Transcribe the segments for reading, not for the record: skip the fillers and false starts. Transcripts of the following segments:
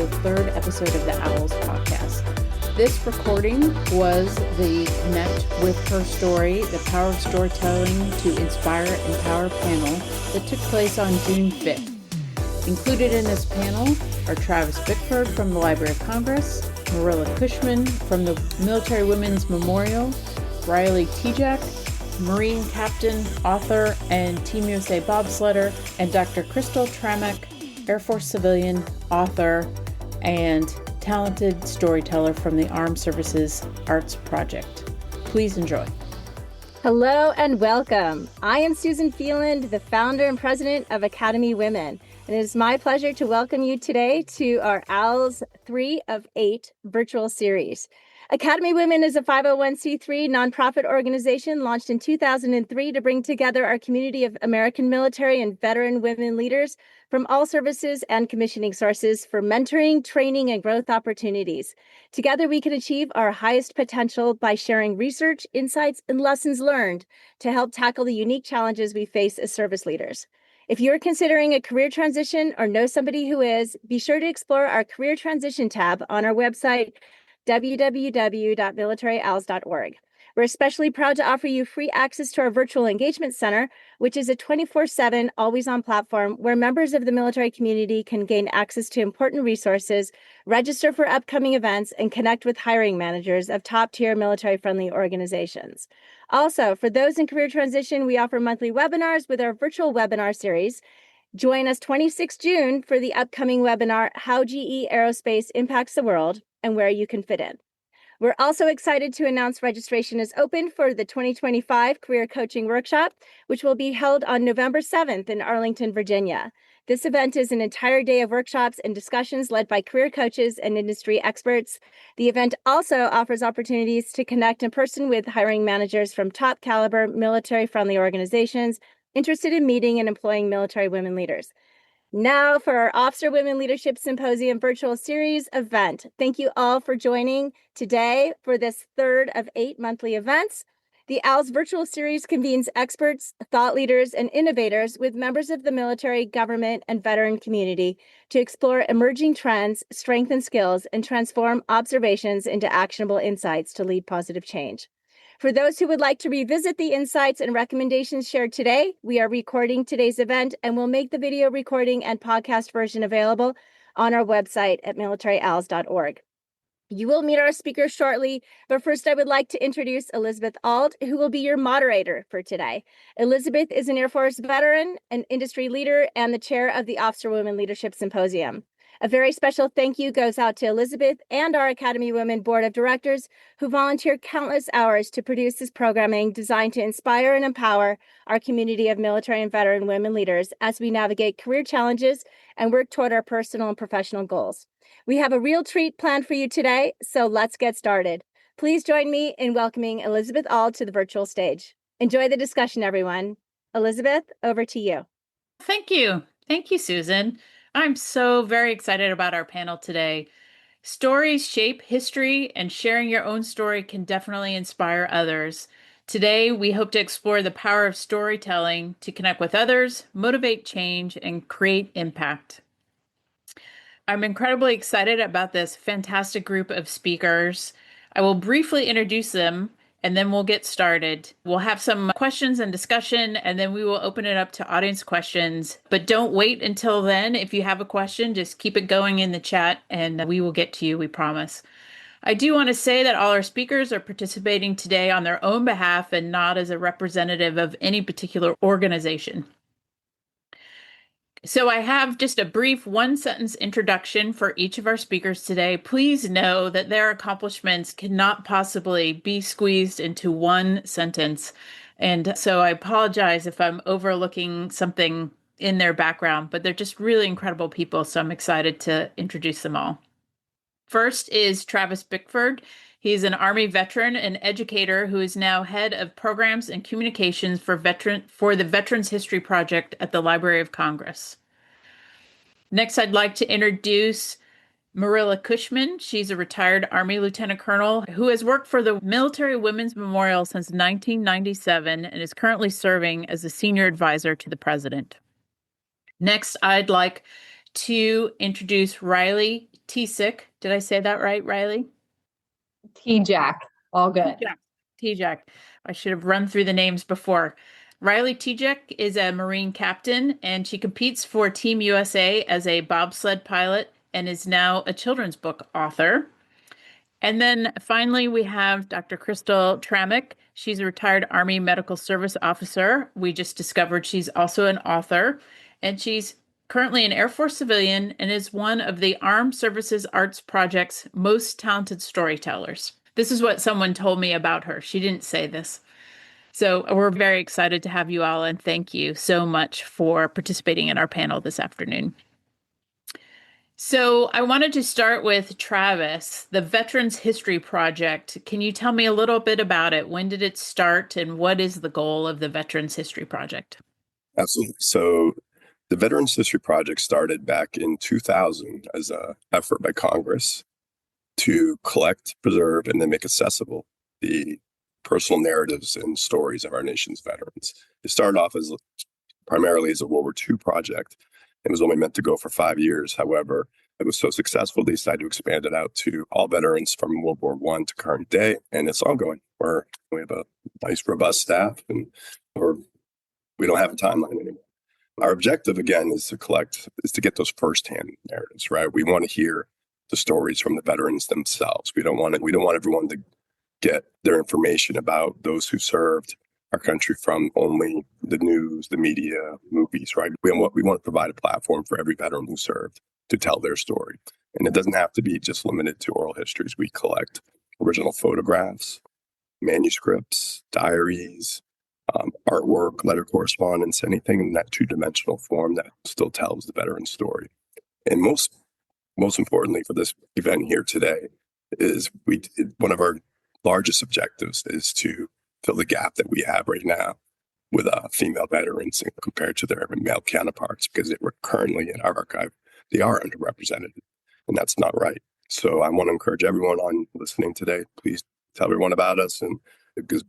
the third episode of the OWLS podcast. This recording was the Connect with Her Story, the Power of Storytelling to Inspire and Empower panel that took place on June 5th. Included in this panel are Travis Bickford from the Library of Congress, Marilla Cushman from the Military Women's Memorial, Riley Tejcek, Marine Captain, author, and Team USA Bobsledder, and Dr. Crystal Tramack, Air Force civilian, author, and talented storyteller from the Armed Services Arts Project. Please enjoy. Hello and welcome. I am Susan Phelan, the founder and president of Academy Women, and it is my pleasure to welcome you today to our OWLS 3 of 8 virtual series. Academy Women is a 501c3 nonprofit organization launched in 2003 to bring together our community of American military and veteran women leaders from all services and commissioning sources for mentoring, training, and growth opportunities. Together, we can achieve our highest potential by sharing research, insights, and lessons learned to help tackle the unique challenges we face as service leaders. If you're considering a career transition or know somebody who is, be sure to explore our career transition tab on our website, www.militaryowls.org. We're especially proud to offer you free access to our virtual engagement center, which is a 24/7, always-on platform where members of the military community can gain access to important resources, register for upcoming events, and connect with hiring managers of top-tier military-friendly organizations. Also, for those in career transition, we offer monthly webinars with our virtual webinar series. Join us 26 June for the upcoming webinar, How GE Aerospace Impacts the World and Where You Can Fit In. We're also excited to announce registration is open for the 2025 Career Coaching Workshop, which will be held on November 7th in Arlington, Virginia. This event is an entire day of workshops and discussions led by career coaches and industry experts. The event also offers opportunities to connect in person with hiring managers from top caliber military-friendly organizations interested in meeting and employing military women leaders. Now for our Officer Women Leadership Symposium virtual series event. Thank you all for joining today for this third of 8 monthly events. The OWLS virtual series convenes experts, thought leaders, and innovators with members of the military, government, and veteran community to explore emerging trends, strengthen skills, and transform observations into actionable insights to lead positive change. For those who would like to revisit the insights and recommendations shared today, we are recording today's event and will make the video recording and podcast version available on our website at militaryowls.org. You will meet our speakers shortly, but first I would like to introduce Elizabeth Auld, who will be your moderator for today. Elizabeth is an Air Force veteran, an industry leader, and the chair of the Officer Women Leadership Symposium. A very special thank you goes out to Elizabeth and our Academy Women Board of Directors who volunteer countless hours to produce this programming designed to inspire and empower our community of military and veteran women leaders as we navigate career challenges and work toward our personal and professional goals. We have a real treat planned for you today, so let's get started. Please join me in welcoming Elizabeth Auld to the virtual stage. Enjoy the discussion, everyone. Elizabeth, over to you. Thank you. Thank you, Susan. I'm so very excited about our panel today. Stories shape history, and sharing your own story can definitely inspire others. Today, we hope to explore the power of storytelling to connect with others, motivate change, and create impact. I'm incredibly excited about this fantastic group of speakers. I will briefly introduce them, and then we'll get started. We'll have some questions and discussion, and then we will open it up to audience questions. But don't wait until then. If you have a question, just keep it going in the chat, and we will get to you, we promise. I do want to say that all our speakers are participating today on their own behalf and not as a representative of any particular organization. So I have just a brief one-sentence introduction for each of our speakers today. Please know that their accomplishments cannot possibly be squeezed into one sentence. And so I apologize if I'm overlooking something in their background, but they're just really incredible people, so I'm excited to introduce them all. First is Travis Bickford. He's an Army veteran and educator who is now head of programs and communications for the Veterans History Project at the Library of Congress. Next, I'd like to introduce Marilla Cushman. She's a retired Army Lieutenant Colonel who has worked for the Military Women's Memorial since 1997 and is currently serving as a senior advisor to the President. Next, I'd like to introduce Riley Tejcek. Did I say that right, Riley? Tejcek. All good. Tejcek. Tejcek. I should have run through the names before. Riley Tejcek is a Marine captain, and she competes for Team USA as a bobsled pilot and is now a children's book author. And then finally, we have Dr. Crystal Tramack. She's a retired Army Medical Service officer. We just discovered she's also an author, and she's currently an Air Force civilian and is one of the Armed Services Arts Project's most talented storytellers. This is what someone told me about her. She didn't say this. So we're very excited to have you all, and thank you so much for participating in our panel this afternoon. So I wanted to start with Travis, the Veterans History Project. Can you tell me a little bit about it? When did it start, and what is the goal of the Veterans History Project? Absolutely. So the Veterans History Project started back in 2000 as an effort by Congress to collect, preserve, and then make accessible the personal narratives and stories of our nation's veterans. It started off as primarily as a World War II project. It was only meant to go for 5 years. However, it was so successful, they decided to expand it out to all veterans from World War I to current day, and it's ongoing. We have a nice, robust staff, and we don't have a timeline anymore. Our objective, again, is to get those firsthand narratives, right? We want to hear the stories from the veterans themselves. We don't want everyone to get their information about those who served our country from only the news, the media, movies, right? We want to provide a platform for every veteran who served to tell their story. And it doesn't have to be just limited to oral histories. We collect original photographs, manuscripts, diaries, artwork, letter correspondence, anything in that two-dimensional form that still tells the veteran's story. And most importantly for this event here today is one of our largest objectives is to fill the gap that we have right now with female veterans compared to their male counterparts, because they were currently in our archive, they are underrepresented, and that's not right. So I want to encourage everyone on listening today, please tell everyone about us, and because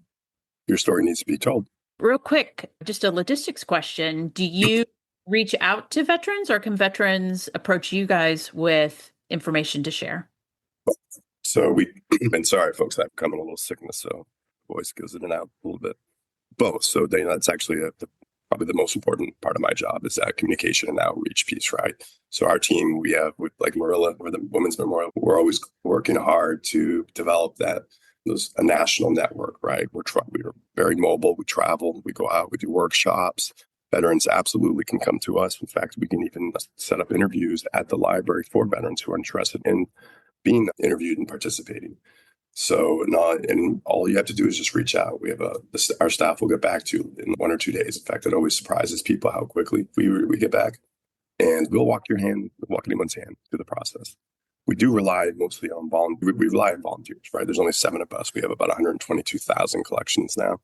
your story needs to be told. Real quick, just a logistics question. Do you reach out to veterans, or can veterans approach you guys with information to share? So and sorry, folks, I've come in a little sickness, so voice goes in and out a little bit. Both. So that's actually probably the most important part of my job is that communication and outreach piece, right? So our team, we have like Marilla, we're the Women's Memorial. We're always working hard to develop a national network, right? We're very mobile. We travel, we go out, we do workshops. Veterans absolutely can come to us. In fact, we can even set up interviews at the library for veterans who are interested in being interviewed and participating. So, and all you have to do is just reach out. We have our staff will get back to you in 1 or 2 days. In fact, it always surprises people how quickly we get back, and we'll walk anyone's hand through the process. We do rely mostly on we rely on volunteers, right? There's only 7 of us. We have about 122,000 collections now.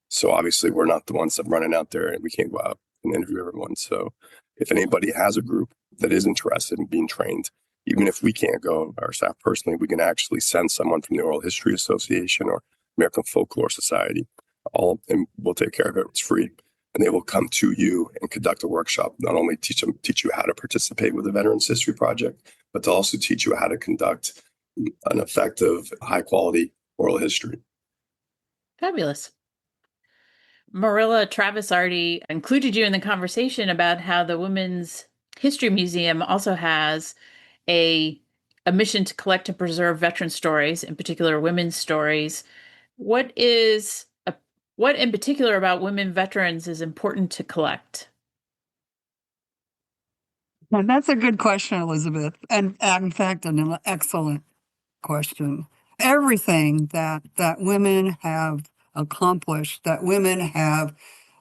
So obviously we're not the ones that are running out there, and we can't go out and interview everyone. So if anybody has a group that is interested in being trained, even if we can't go, our staff personally, we can actually send someone from the Oral History Association or American Folklore Society, and we'll take care of it. It's free. And they will come to you and conduct a workshop, not only teach you how to participate with the Veterans History Project, but to also teach you how to conduct an effective, high-quality oral history. Fabulous. Marilla, Travis already included you in the conversation about how the Women's History Museum also has a mission to collect and preserve veteran stories, in particular women's stories. What in particular about women veterans is important to collect? Well, that's a good question, Elizabeth. And in fact, an excellent question. Everything that women have accomplished, that women have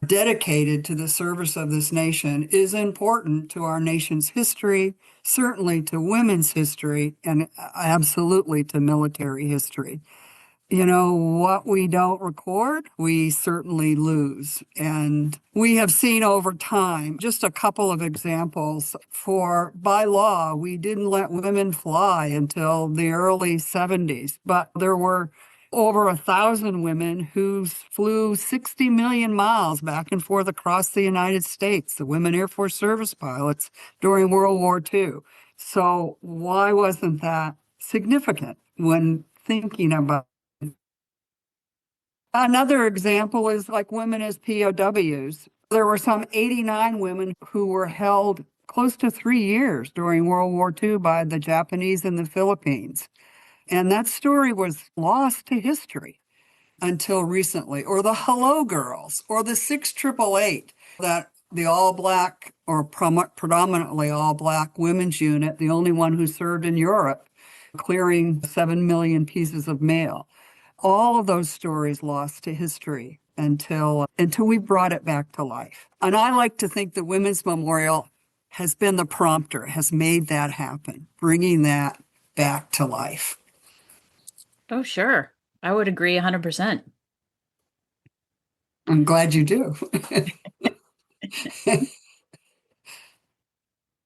dedicated to the service of this nation is important to our nation's history, certainly to women's history, and absolutely to military history. You know, what we don't record, we certainly lose. And we have seen over time, just a couple of examples. By law, we didn't let women fly until the early 70s, but there were over 1,000 women who flew 60 million miles back and forth across the United States, the women Air Force service pilots during World War II. So why wasn't that significant when thinking about it? Another example is like women as POWs. There were some 89 women who were held close to 3 years during World War II by the Japanese in the Philippines. And that story was lost to history until recently. Or the Hello Girls, or the 6888, that the all black or predominantly all black women's unit, the only one who served in Europe, clearing 7 million pieces of mail. All of those stories lost to history until we brought it back to life. And I like to think the Women's Memorial has been the prompter, has made that happen, bringing that back to life. Oh, sure. I would agree 100%. I'm glad you do.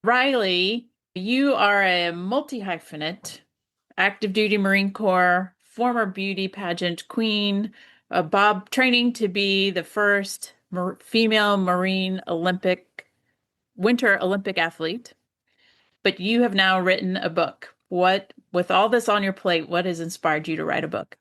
Riley, you are a multi-hyphenate, active duty Marine Corps, former beauty pageant queen, training to be the first female Marine Winter Olympic athlete. But you have now written a book. With all this on your plate, what has inspired you to write a book?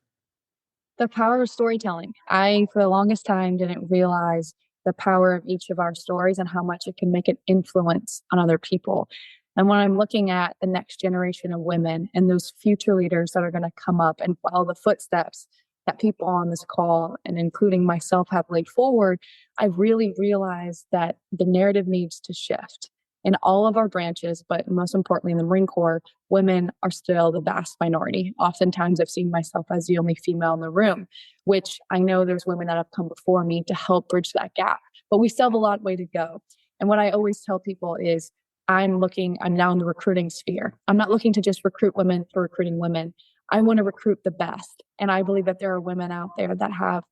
The power of storytelling. I, for the longest time, didn't realize the power of each of our stories and how much it can make an influence on other people. And when I'm looking at the next generation of women and those future leaders that are going to come up and follow the footsteps that people on this call, and including myself, have laid forward, I really realized that the narrative needs to shift in all of our branches, but most importantly in the Marine Corps. Women are still the vast minority. Oftentimes I've seen myself as the only female in the room, which I know there's women that have come before me to help bridge that gap, but we still have a lot way to go. And what I always tell people is I'm now in the recruiting sphere. I'm not looking to just recruit women for recruiting women. I want to recruit the best. And I believe that there are women out there that have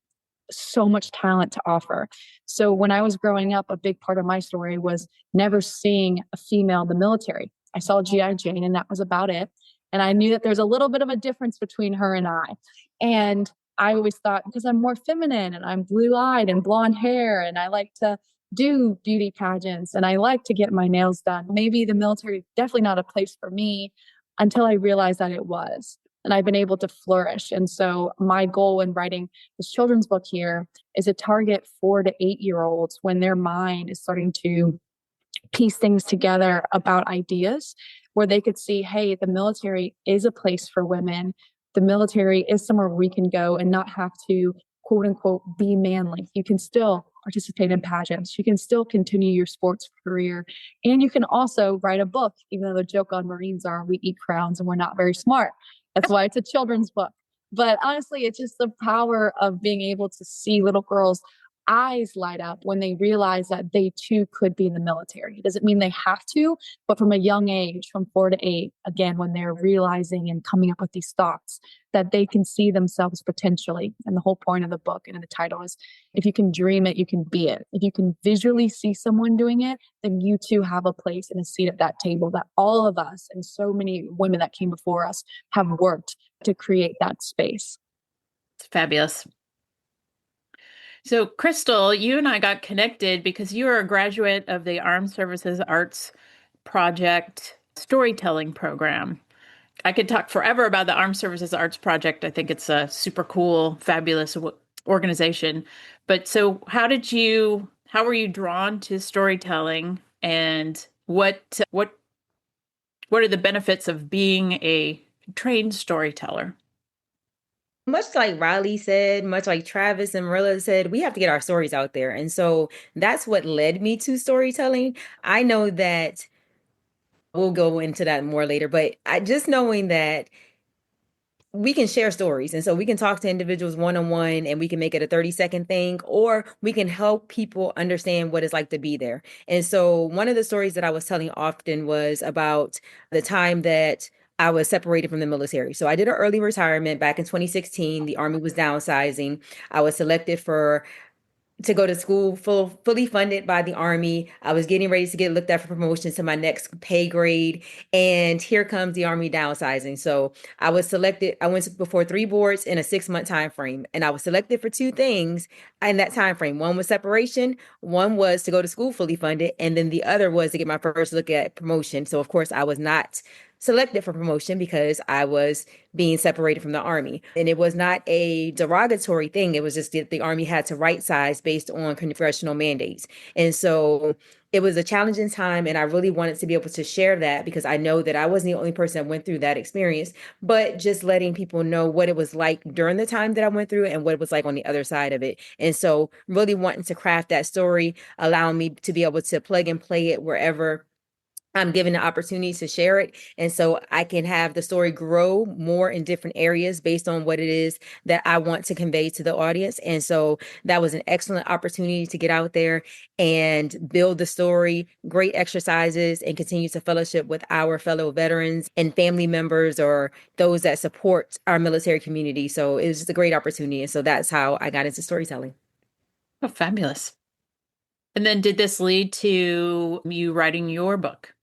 so much talent to offer. So when I was growing up, a big part of my story was never seeing a female in the military. I saw G.I. Jane and that was about it. And I knew that there's a little bit of a difference between her and I. And I always thought, because I'm more feminine and I'm blue-eyed and blonde hair and I like to do beauty pageants and I like to get my nails done, maybe the military is definitely not a place for me, until I realized that it was. And I've been able to flourish. And so my goal in writing this children's book here is to target 4 to 8-year-olds when their mind is starting to piece things together about ideas, where they could see, hey, the military is a place for women. The military is somewhere we can go and not have to, quote unquote, be manly. You can still participate in pageants. You can still continue your sports career. And you can also write a book, even though the joke on Marines are we eat crowns and we're not very smart. That's why it's a children's book. But honestly, it's just the power of being able to see little girls' eyes light up when they realize that they too could be in the military. It doesn't mean they have to, but from a young age, from 4 to 8, again, when they're realizing and coming up with these thoughts, that they can see themselves potentially. And the whole point of the book and the title is, if you can dream it, you can be it. If you can visually see someone doing it, then you too have a place and a seat at that table that all of us and so many women that came before us have worked to create that space. It's fabulous. So, Crystal, you and I got connected because you are a graduate of the Armed Services Arts Project storytelling program. I could talk forever about the Armed Services Arts Project. I think it's a super cool, fabulous organization. But so how were you drawn to storytelling, and what are the benefits of being a trained storyteller? Much like Riley said, much like Travis and Marilla said, we have to get our stories out there. And so that's what led me to storytelling. I know that we'll go into that more later, but just knowing that we can share stories. And so we can talk to individuals one-on-one and we can make it a 30-second thing, or we can help people understand what it's like to be there. And so one of the stories that I was telling often was about the time that I was separated from the military. So I did an early retirement back in 2016. The Army was downsizing. I was selected for to go to school fully funded by the Army. I was getting ready to get looked at for promotion to my next pay grade. And here comes the Army downsizing. So I was selected. I went before 3 boards in a 6-month time frame. And I was selected for 2 things in that time frame. One was separation, one was to go to school fully funded, and then the other was to get my first look at promotion. So of course I was not selected for promotion because I was being separated from the Army. And it was not a derogatory thing. It was just that the Army had to right size based on congressional mandates. And so it was a challenging time. And I really wanted to be able to share that because I know that I wasn't the only person that went through that experience, but just letting people know what it was like during the time that I went through and what it was like on the other side of it. And so really wanting to craft that story, allowing me to be able to plug and play it wherever I'm given the opportunity to share it. And so I can have the story grow more in different areas based on what it is that I want to convey to the audience. And so that was an excellent opportunity to get out there and build the story, great exercises, and continue to fellowship with our fellow veterans and family members or those that support our military community. So it was just a great opportunity. And so that's how I got into storytelling. Oh, fabulous. And then did this lead to you writing your book?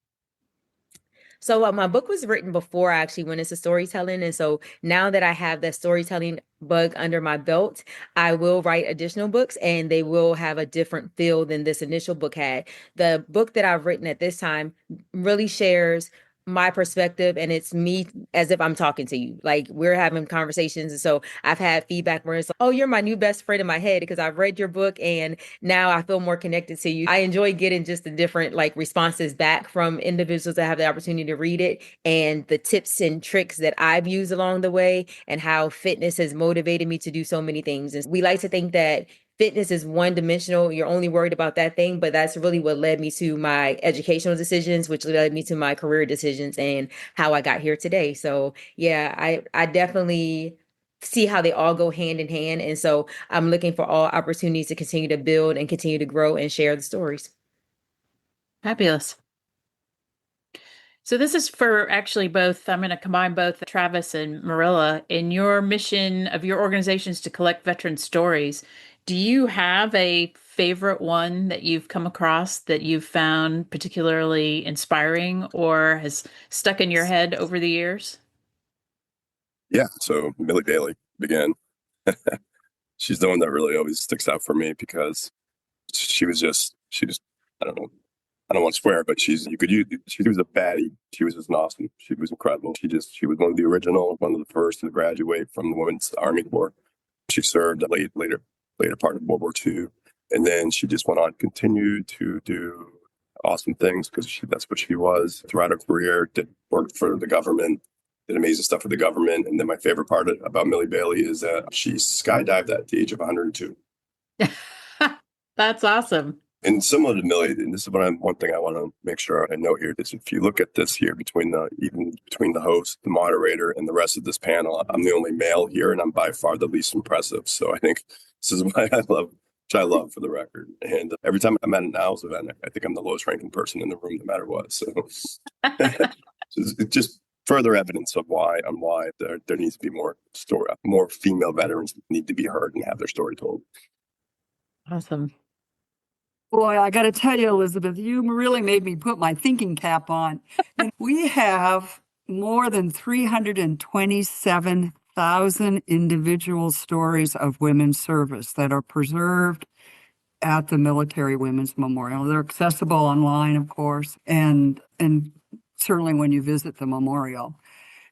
So my book was written before I actually went into storytelling. And so now that I have that storytelling bug under my belt, I will write additional books and they will have a different feel than this initial book had. The book that I've written at this time really shares my perspective and it's me as if I'm talking to you. Like we're having conversations. And so I've had feedback where it's like, oh, you're my new best friend in my head because I've read your book and now I feel more connected to you. I enjoy getting just the different like responses back from individuals that have the opportunity to read it and the tips and tricks that I've used along the way and how fitness has motivated me to do so many things. And we like to think that fitness is one dimensional. You're only worried about that thing, but that's really what led me to my educational decisions, which led me to my career decisions and how I got here today. So yeah, I definitely see how they all go hand in hand. And so I'm looking for all opportunities to continue to build and continue to grow and share the stories. Fabulous. So this is for actually both, I'm going to combine both Travis and Marilla. In your mission of your organizations to collect veteran stories, do you have a favorite one that you've come across that you've found particularly inspiring or has stuck in your head over the years? Yeah, so Millie Bailey began. She's the one that really always sticks out for me because she just, I don't know, I don't want to swear, but she was a baddie. She was just awesome. She was incredible. She was one of the original, one of the first to graduate from the Women's Army Corps. She served later part of World War II. And then she just went on, continued to do awesome things because that's what she was throughout her career, worked for the government, did amazing stuff for the government. And then my favorite part about Millie Bailey is that she skydived at the age of 102. That's awesome. And similar to Millie, and this is one thing I want to make sure I note here, is if you look at this here between the host, the moderator, and the rest of this panel, I'm the only male here, and I'm by far the least impressive. So I think this is why I love for the record. And every time I'm at an OWLS event, I think I'm the lowest ranking person in the room, no matter what. So it's just further evidence of why there needs to be more female veterans need to be heard and have their story told. Awesome. Boy, I got to tell you, Elizabeth, you really made me put my thinking cap on. And we have more than 327,000 individual stories of women's service that are preserved at the Military Women's Memorial. They're accessible online, of course, and certainly when you visit the memorial.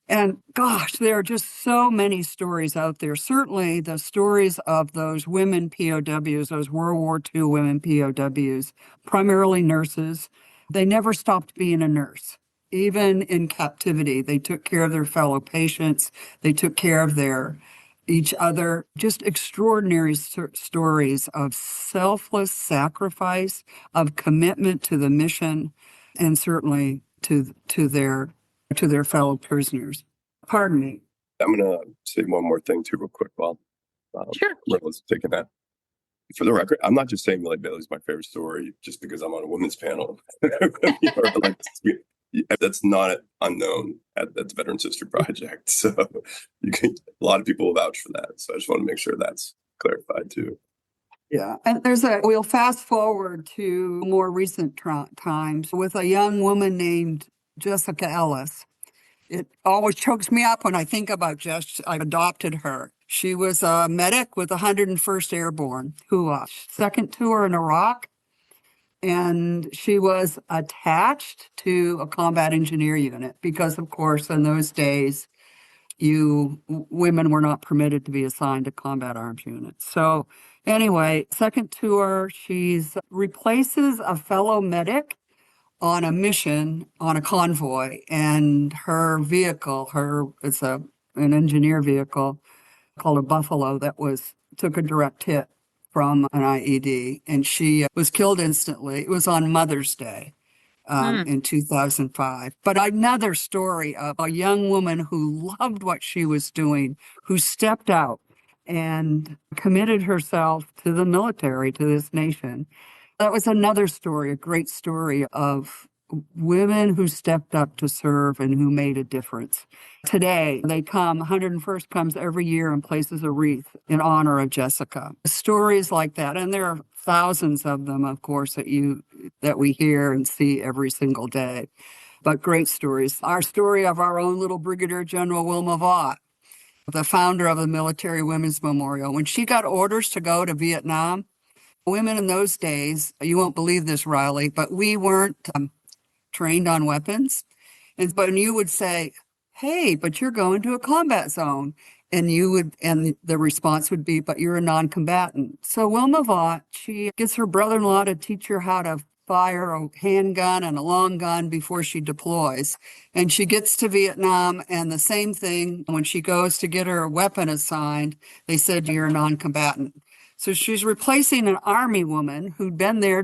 And gosh, there are just so many stories out there. Certainly the stories of those women POWs, those World War II women POWs, primarily nurses. They never stopped being a nurse. Even in captivity, they took care of their fellow patients. They took care of each other. Just extraordinary stories of selfless sacrifice, of commitment to the mission, and certainly to their fellow prisoners. Pardon me. I'm going to say one more thing too real quick while Sure. Marilla's taking that. For the record, I'm not just saying Millie Bailey's my favorite story just because I'm on a women's panel. That's not unknown at the Veterans History Project. So a lot of people will vouch for that. So I just want to make sure that's clarified too. Yeah, and we'll fast forward to more recent times with a young woman named Jessica Ellis. It always chokes me up when I think about Jess. I adopted her. She was a medic with 101st Airborne, who second tour in Iraq, and she was attached to a combat engineer unit because, of course, in those days, women were not permitted to be assigned to combat arms units. So anyway, second tour, she's replaces a fellow medic on a mission on a convoy, and her vehicle, it's an engineer vehicle called a Buffalo that took a direct hit from an IED, and she was killed instantly. It was on Mother's Day. In 2005. But another story of a young woman who loved what she was doing, who stepped out and committed herself to the military, to this nation. That was another story, a great story of women who stepped up to serve and who made a difference. Today, 101st comes every year and places a wreath in honor of Jessica. Stories like that, and there are thousands of them, of course, that we hear and see every single day. But great stories. Our story of our own little Brigadier General Wilma Vaught, the founder of the Military Women's Memorial. When she got orders to go to Vietnam, women in those days, you won't believe this, Riley, but we weren't trained on weapons. But you would say, hey, but you're going to a combat zone. And the response would be, but you're a non-combatant. So Wilma Vaught, she gets her brother-in-law to teach her how to fire a handgun and a long gun before she deploys. And she gets to Vietnam, and the same thing, when she goes to get her weapon assigned, they said, you're a non-combatant. So she's replacing an Army woman who'd been there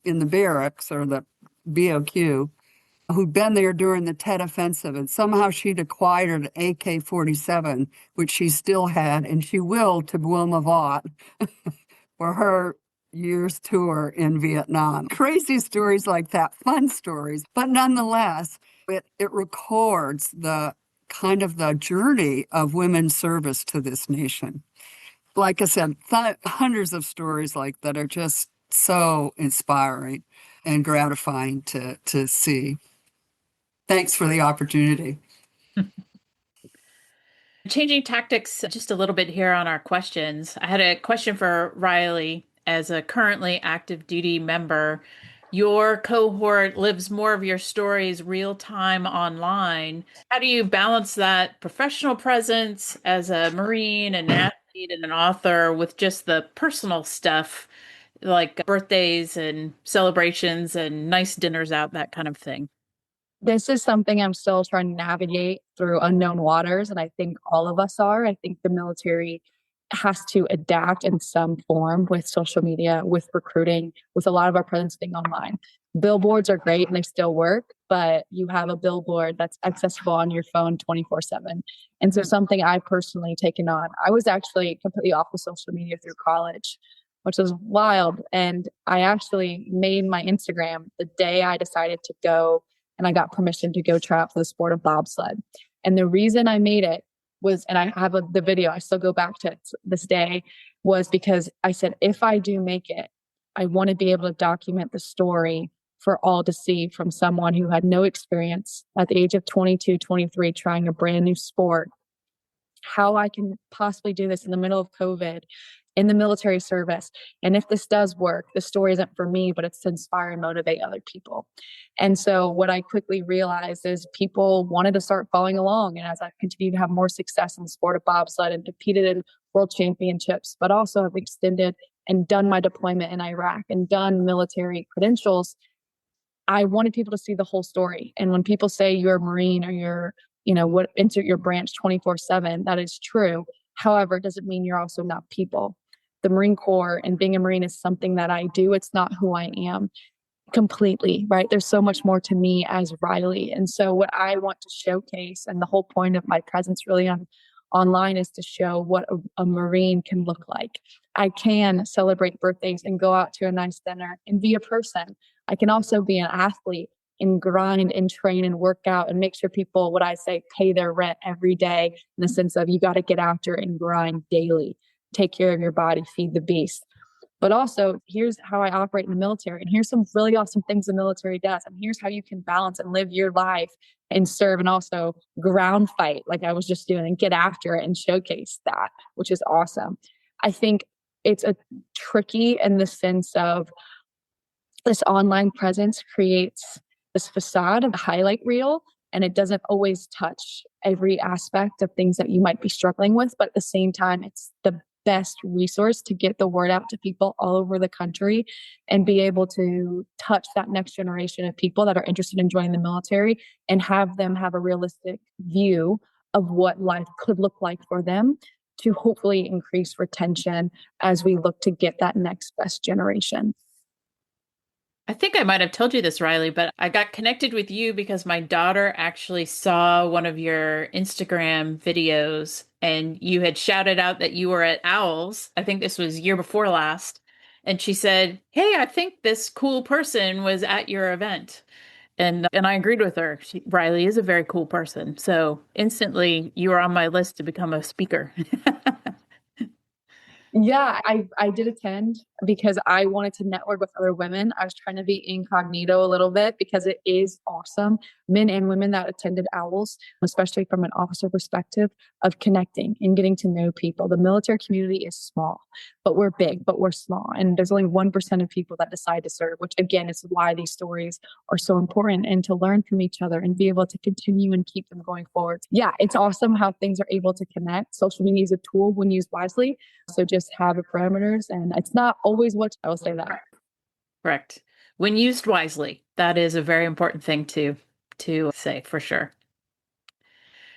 in the barracks or the BOQ, who'd been there during the Tet Offensive, and somehow she'd acquired an AK-47, which she still had, and she willed to Wilma Vaught for her year's tour in Vietnam. Crazy stories like that, fun stories, but nonetheless, it records the kind of the journey of women's service to this nation. Like I said, hundreds of stories like that are just so inspiring and gratifying to see. Thanks for the opportunity. Changing tactics just a little bit here on our questions. I had a question for Riley. As a currently active duty member, your cohort lives more of your stories real time online. How do you balance that professional presence as a Marine, an athlete, and an author with just the personal stuff like birthdays and celebrations and nice dinners out, that kind of thing? This is something I'm still trying to navigate through unknown waters, and I think all of us are. I think the military has to adapt in some form with social media, with recruiting, with a lot of our presence being online. Billboards are great and they still work, but you have a billboard that's accessible on your phone 24/7. And so something I personally taken on, I was actually completely off of social media through college, which was wild. And I actually made my Instagram the day I decided to go and I got permission to go try out for the sport of bobsled. And the reason I made it was, and I have the video, I still go back to it this day, was because I said, if I do make it, I want to be able to document the story for all to see from someone who had no experience at the age of 22, 23, trying a brand new sport, how I can possibly do this in the middle of COVID, in the military service. And if this does work, the story isn't for me, but it's to inspire and motivate other people. And so what I quickly realized is people wanted to start following along. And as I continued to have more success in the sport of bobsled and competed in world championships, but also have extended and done my deployment in Iraq and done military credentials, I wanted people to see the whole story. And when people say you're a Marine or you're, insert your branch 24/7, that is true. However, it doesn't mean you're also not people. The Marine Corps and being a Marine is something that I do. It's not who I am completely, right? There's so much more to me as Riley. And so what I want to showcase, and the whole point of my presence really online, is to show what a Marine can look like. I can celebrate birthdays and go out to a nice dinner and be a person. I can also be an athlete and grind and train and work out and make sure people, what I say, pay their rent every day, in the sense of you got to get after and grind daily. Take care of your body, feed the beast. but also here's how I operate in the military. And here's some really awesome things the military does. And here's how you can balance and live your life and serve and also ground fight, like I was just doing, and get after it and showcase that, which is awesome. I think it's a tricky in the sense of this online presence creates this facade of a highlight reel, and it doesn't always touch every aspect of things that you might be struggling with. But at the same time, it's the best resource to get the word out to people all over the country and be able to touch that next generation of people that are interested in joining the military and have them have a realistic view of what life could look like for them, to hopefully increase retention as we look to get that next best generation. I think I might have told you this, Riley, but I got connected with you because my daughter actually saw one of your Instagram videos and you had shouted out that you were at OWLS. I think this was year before last. And she said, "Hey, I think this cool person was at your event." And I agreed with her. Riley is a very cool person. So instantly you were on my list to become a speaker. Yeah, I did attend because I wanted to network with other women. I was trying to be incognito a little bit because it is awesome. Men and women that attended OWLS, especially from an officer perspective of connecting and getting to know people. The military community is small, but we're big, but we're small. And there's only 1% of people that decide to serve, which again is why these stories are so important, and to learn from each other and be able to continue and keep them going forward. Yeah, it's awesome how things are able to connect. Social media is a tool when used wisely. So just have the parameters, and it's not always what I will say that. Correct. When used wisely, that is a very important thing to say for sure.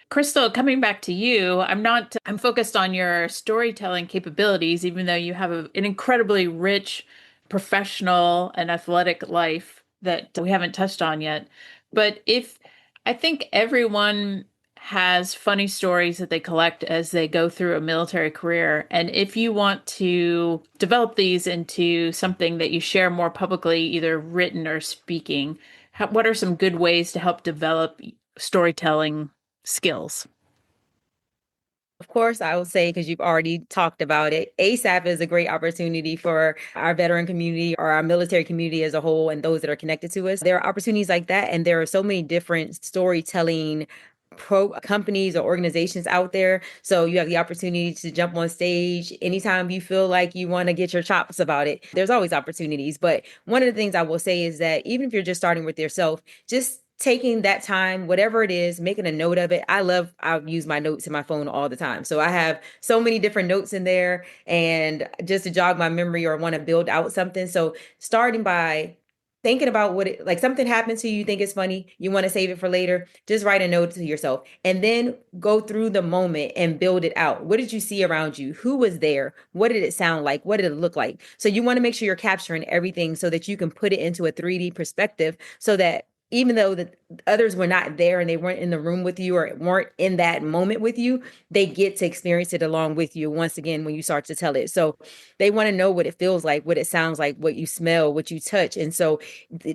Crystal, coming back to you, I'm focused on your storytelling capabilities, even though you have an incredibly rich professional and athletic life that we haven't touched on yet. But I think everyone has funny stories that they collect as they go through a military career. And if you want to develop these into something that you share more publicly, either written or speaking, what are some good ways to help develop storytelling skills? Of course, I will say, because you've already talked about it, ASAP is a great opportunity for our veteran community or our military community as a whole and those that are connected to us. There are opportunities like that, and there are so many different storytelling companies or organizations out there. So you have the opportunity to jump on stage anytime you feel like you want to get your chops about it. There's always opportunities. But one of the things I will say is that even if you're just starting with yourself, just taking that time, whatever it is, making a note of it. I use my notes in my phone all the time. So I have so many different notes in there, and just to jog my memory or want to build out something. So starting by thinking about like something happens to you, you think it's funny, you want to save it for later, just write a note to yourself and then go through the moment and build it out. What did you see around you? Who was there? What did it sound like? What did it look like? So you want to make sure you're capturing everything so that you can put it into a 3D perspective, so that even though the others were not there and they weren't in the room with you or weren't in that moment with you, they get to experience it along with you once again when you start to tell it. So they want to know what it feels like, what it sounds like, what you smell, what you touch. And so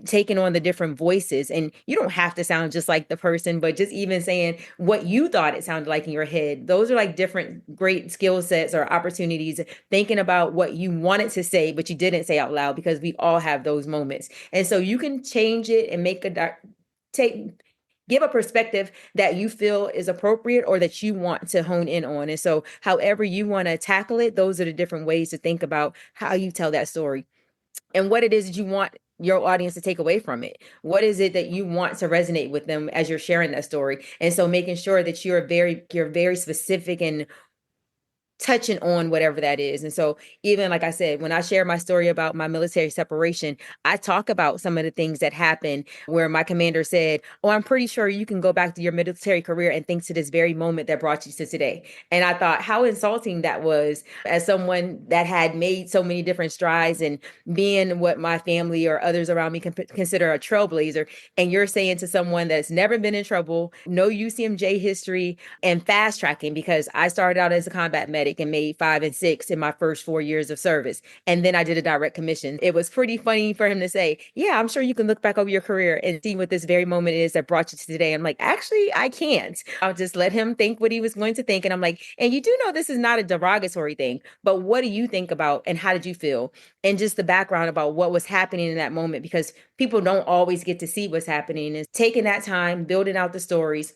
taking on the different voices, and you don't have to sound just like the person, but just even saying what you thought it sounded like in your head. Those are like different great skill sets or opportunities, thinking about what you wanted to say, but you didn't say out loud, because we all have those moments. And so you can change it and give a perspective that you feel is appropriate or that you want to hone in on. And so however you want to tackle it, those are the different ways to think about how you tell that story and what it is that you want your audience to take away from it. What is it that you want to resonate with them as you're sharing that story? And so making sure that you're very specific and touching on whatever that is. And so even like I said, when I share my story about my military separation, I talk about some of the things that happened where my commander said, "Oh, I'm pretty sure you can go back to your military career and think to this very moment that brought you to today." And I thought how insulting that was, as someone that had made so many different strides and being what my family or others around me consider a trailblazer. And you're saying to someone that's never been in trouble, no UCMJ history, and fast tracking, because I started out as a combat medic. making maybe 5 and 6 in my first 4 years of service. And then I did a direct commission. It was pretty funny for him to say, yeah, I'm sure you can look back over your career and see what this very moment is that brought you to today. I'm like, actually, I can't. I'll just let him think what he was going to think. And I'm like, and you do know this is not a derogatory thing, but what do you think about and how did you feel? And just the background about what was happening in that moment, because people don't always get to see what's happening. Is taking that time, building out the stories,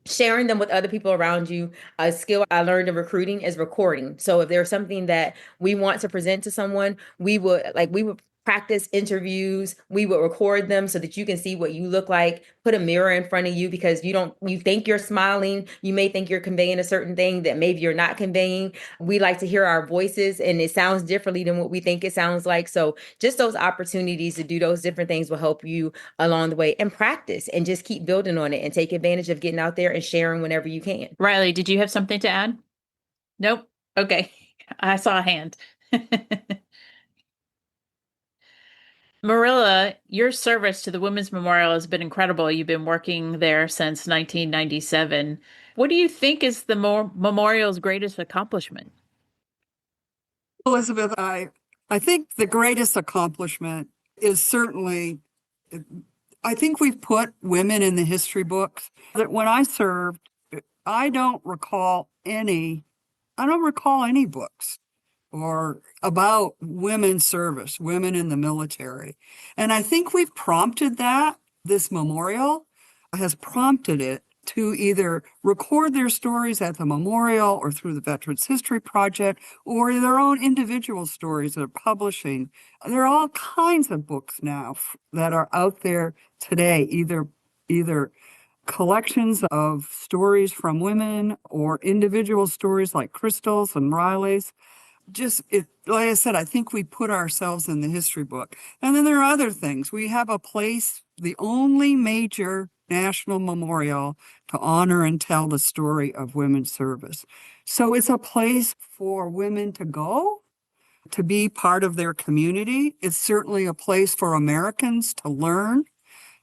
sharing them with other people around you. A skill I learned in recruiting is recording. So if there's something that we want to present to someone, we would practice interviews. We would record them so that you can see what you look like, put a mirror in front of you, because you think you're smiling. You may think you're conveying a certain thing that maybe you're not conveying. We like to hear our voices and it sounds differently than what we think it sounds like. So just those opportunities to do those different things will help you along the way, and practice and just keep building on it and take advantage of getting out there and sharing whenever you can. Riley, did you have something to add? Nope. Okay. I saw a hand. Marilla, your service to the Women's Memorial has been incredible. You've been working there since 1997. What do you think is the memorial's greatest accomplishment? Elizabeth, I think the greatest accomplishment is certainly, I think we've put women in the history books. That when I served, I don't recall any books or about women's service, women in the military. And I think we've prompted that. This memorial has prompted it to either record their stories at the memorial or through the Veterans History Project, or their own individual stories they're publishing. There are all kinds of books now that are out there today, either collections of stories from women or individual stories like Crystal's and Riley's. Like I said, I think we put ourselves in the history book. And then there are other things. We have a place, the only major national memorial to honor and tell the story of women's service. So it's a place for women to go, to be part of their community. It's certainly a place for Americans to learn,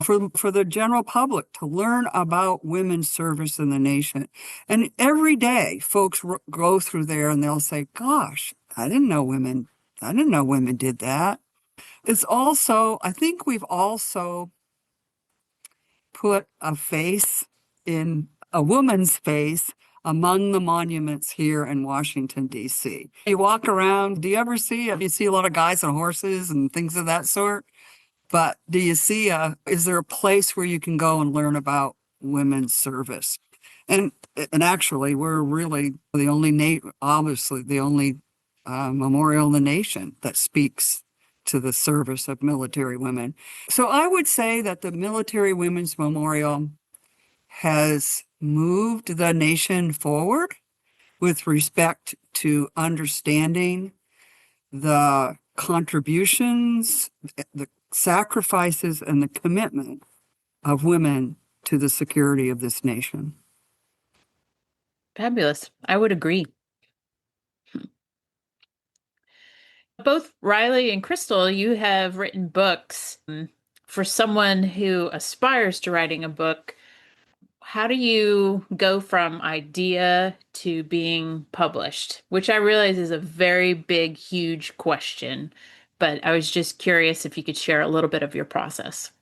for the general public to learn about women's service in the nation. And every day folks go through there and they'll say, gosh, I didn't know women did that. It's also, I think we've also put a face in a woman's face among the monuments here in Washington, D.C. You walk around, do you ever see a lot of guys on horses and things of that sort? But do you see, is there a place where you can go and learn about women's service? And actually, we're really the only, obviously, the only memorial in the nation that speaks to the service of military women. So I would say that the Military Women's Memorial has moved the nation forward with respect to understanding the contributions, the sacrifices, and the commitment of women to the security of this nation. Fabulous. I would agree. Both Riley and Crystal, you have written books. For someone who aspires to writing a book, how do you go from idea to being published? Which I realize is a very big, huge question, but I was just curious if you could share a little bit of your process.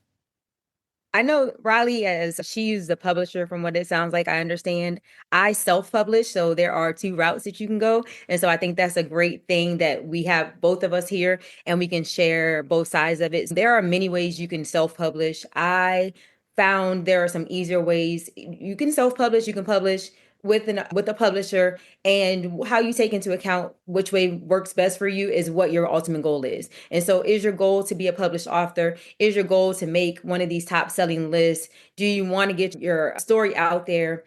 I know Riley, as she's the publisher, from what it sounds like, I understand. I self-publish, so there are two routes that you can go. And so I think that's a great thing that we have both of us here and we can share both sides of it. There are many ways you can self-publish. I found there are some easier ways. You can self-publish, you can publish with a publisher, and how you take into account which way works best for you is what your ultimate goal is. And so is your goal to be a published author? Is your goal to make one of these top selling lists? Do you want to get your story out there?